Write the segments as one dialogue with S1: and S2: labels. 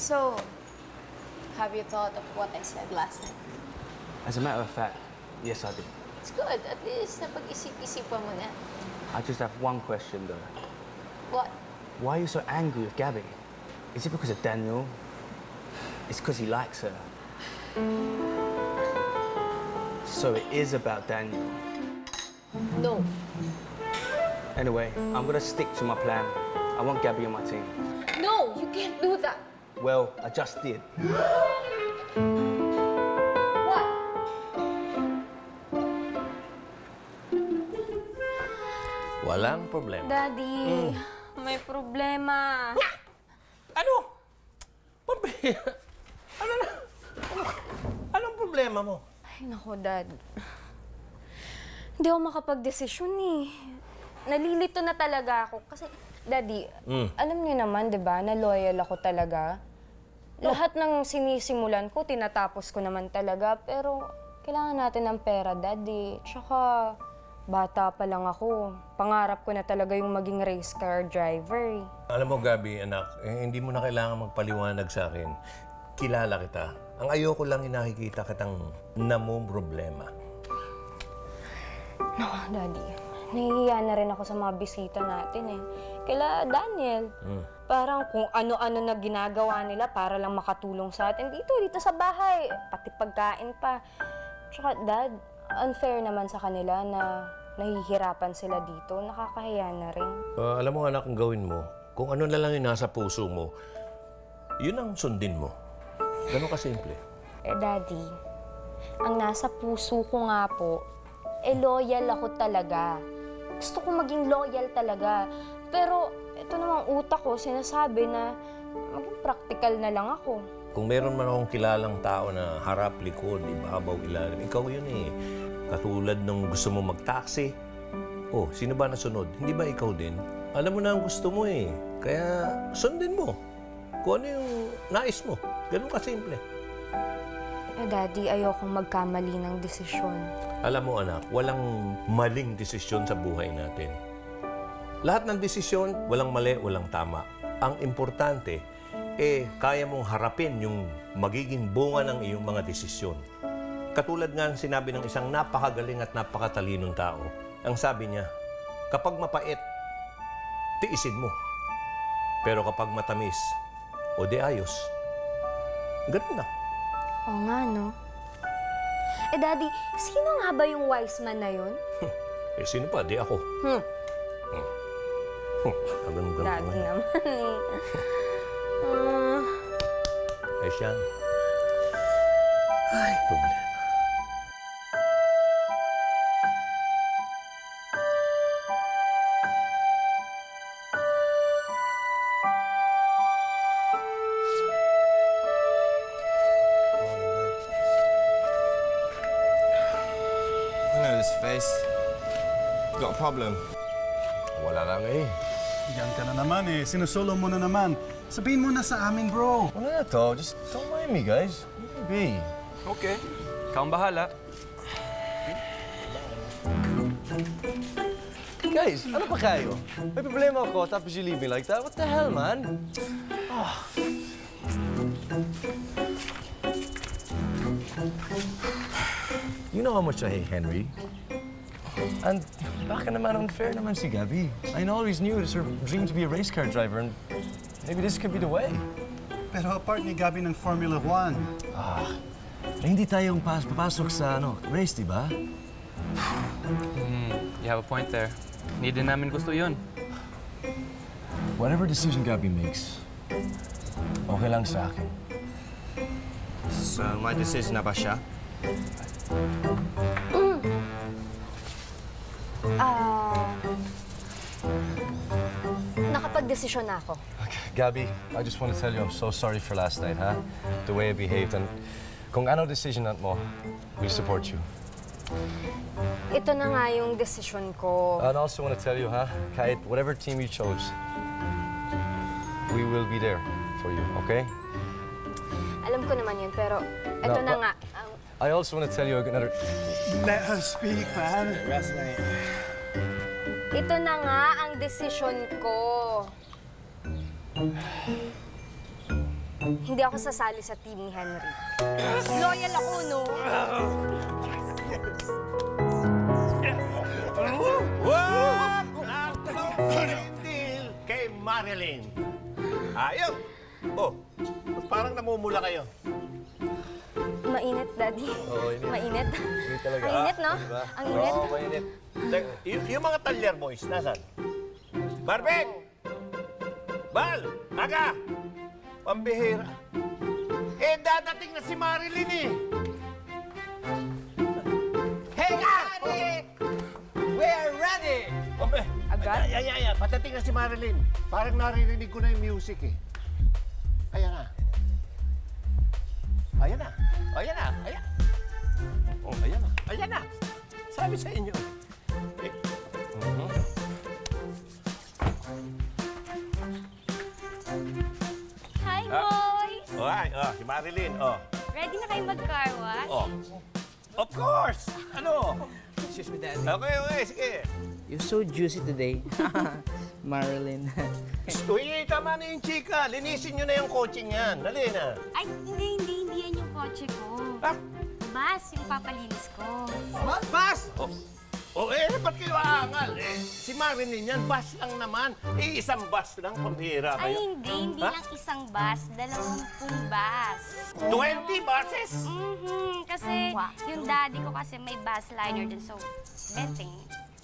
S1: So, have you thought of what I said last night?
S2: As a matter of fact, yes, I did.
S1: It's good. At least napag-isip-isipan mo na.
S2: I just have one question, though.
S1: What?
S2: Why are you so angry with Gabby? Is it because of Daniel? It's because he likes her. So it is about Daniel.
S1: No.
S2: Anyway, I'm gonna stick to my plan. I want Gabby on my team.
S1: No, you can't do that.
S2: Well, I just did.
S1: What?
S3: Walang problema.
S1: Daddy, may problema.
S3: Ano? Ano na? Anong problema mo?
S1: Ay, naku, Dad. Hindi ako makapag-desisyon eh. Nalilito na talaga ako. Kasi, Daddy, alam niyo naman, di ba, na loyal ako talaga. Lahat ng sinisimulan ko, tinatapos ko naman talaga. Pero, kailangan natin ng pera, Daddy. Tsaka, bata pa lang ako. Pangarap ko na talaga yung maging race car driver.
S3: Alam mo, Gabi, anak, hindi mo na kailangan magpaliwanag sa akin. Kilala kita. Ang ayoko lang nakikita kitang namumroblema.
S1: No, Daddy. Nahihiya na rin ako sa mga bisita natin eh. Kaila Daniel. Parang kung ano-ano na ginagawa nila para lang makatulong sa atin dito sa bahay. Pati pagkain pa. Tsaka, Dad, unfair naman sa kanila na nahihirapan sila dito. Nakakahiya na rin.
S3: Alam mo, anak, kung gawin mo, kung ano na lang yung nasa puso mo, yun ang sundin mo. Ganun kasimple.
S1: Daddy, ang nasa puso ko nga po, loyal ako talaga. Gusto ko maging loyal talaga. Pero ito namang utak ko, sinasabi na maging practical na lang ako.
S3: Kung meron man akong kilalang tao na harap, likod, ibabaw, ilalim, ikaw yun eh. Katulad nung gusto mo mag-taxi. Oh, sino ba nasunod? Hindi ba ikaw din? Alam mo na ang gusto mo eh. Kaya sundin mo. Kung ano yung nais mo. Ganun kasimple.
S1: Daddy, ayokong magkamali ng desisyon.
S3: Alam mo, anak, walang maling desisyon sa buhay natin. Lahat ng desisyon, walang mali, walang tama. Ang importante, kaya mong harapin yung magiging bunga ng iyong mga desisyon. Katulad nga ng sinabi ng isang napakagaling at napakatalinong tao. Ang sabi niya, kapag mapait, tiisin mo. Pero kapag matamis, o di ayos. Ganun na.
S1: Oo nga, no? Daddy, sino nga ba yung wise man na yun?
S3: Sino pa? Di ako. Ganun.
S1: Daddy naman
S3: Ay, siya. Ay, problema.
S4: Face. Got a problem?
S3: Wala lang eh.
S5: Yan ka na naman eh. Sinusolo mo na naman. Sabihin mo na sa amin, bro.
S4: Wala na to. Just don't mind me, guys. Be.
S2: Okay. Ikaw ang bahala.
S4: Guys, ano pa kayo? May problema ako tapos you leave me like that? What the hell, man? Oh. You know how much I hate Henry. And baka naman unfair naman si Gabby. I always knew it was her dream to be a race car driver, and maybe this could be the way.
S5: Pero apart ni Gabby ng Formula 1.
S4: Hindi tayong papasok sa race, di ba?
S2: You have a point there. Hindi din namin gusto yun.
S4: Whatever decision Gabby makes, okay lang sa akin.
S6: So, my decision na ba siya?
S1: Nakapag-desisyon na ako.
S4: Okay. Gabby, I just want to tell you I'm so sorry for last night, huh? The way I behaved, and kung ano decision mo, we support you.
S1: Ito na nga yung desisyon ko.
S4: And I also want to tell you, kahit whatever team you chose, we will be there for you, okay?
S1: Alam ko naman yun, pero ito na nga.
S4: I also want to tell you another...
S5: Let her speak, man. Rest, mate.
S1: Ito na nga ang desisyon ko. Hindi ako sasali sa team ni Henry. Loyal ako, no?
S3: Wow! Deal kay Marilyn. Ayun. Oh, parang namumula kayo.
S1: Mainit, Daddy.
S3: Oo, init.
S1: Mainit.
S3: Init talaga.
S1: Ang init, no?
S3: Diba?
S1: Ang init.
S3: Oo, mainit. Yung mga talyer boys, nasan? Barbek! Bal! Aga! Pambihira. Eh, dadating na si Marilyn eh.
S2: Hey, Daddy! We're ready!
S3: Ope,
S1: Agad?
S3: Ay, patating na si Marilyn. Parang naririnig ko na yung music eh. Ayan na. Ayan na. Ayan na. Ayan. Oh, ayan na. Ayan na. Sabi sa inyo. Eh.
S1: Hi, boys!
S3: Oh, ay, si Marilyn. Oh.
S1: Ready na kayo mag-car wash?
S3: Oh. Of course! Ano?
S2: Excuse me, Daddy.
S3: Okay, sige.
S2: You're so juicy today. Marilyn.
S3: Uy, tama na yung chika. Linisin nyo na yung coaching yan. Dali na.
S7: Ay, hindi yan yung kotse ko.
S3: Ah?
S7: Bas, yung papalinis ko.
S2: Bas!
S3: Oh, ba't kayo aangal? Eh, si Marilyn yan, bus lang naman. Eh, isang bus lang, pambihira
S7: Ay,
S3: kayo.
S7: hindi
S3: Ha?
S7: lang isang bus, 20 bus.
S3: 20 buses?
S7: Kasi yung daddy ko kasi may bus liner dun, so, betting.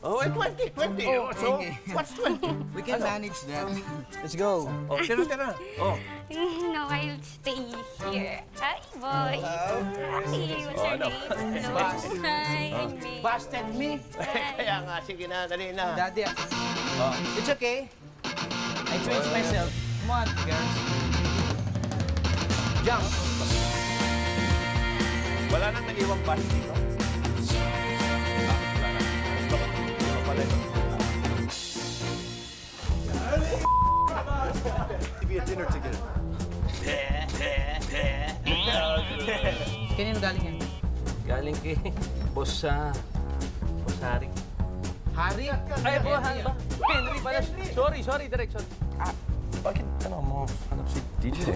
S3: Oh, 20. Oh, so, what's 20?
S2: We can manage that. Let's go.
S3: Oh, tira. Oh.
S7: No, I'll stay here. Hi, boy. Hi, what's your
S3: ano?
S7: name? Hi, I'm May.
S2: Busted me.
S3: Kaya nga, sige na, dali na.
S2: Daddy, it's okay. I changed myself. Come on, girls. Jump.
S3: Wala nang naiwang bus dito.
S4: Maybe a dinner together.
S2: Kanino galing yan?
S8: Galing kay Boss Harry.
S2: Harry?
S8: Ay, po, Henry pala. Sorry, Direk. Sorry.
S4: Bakit, mo hanap si DJ?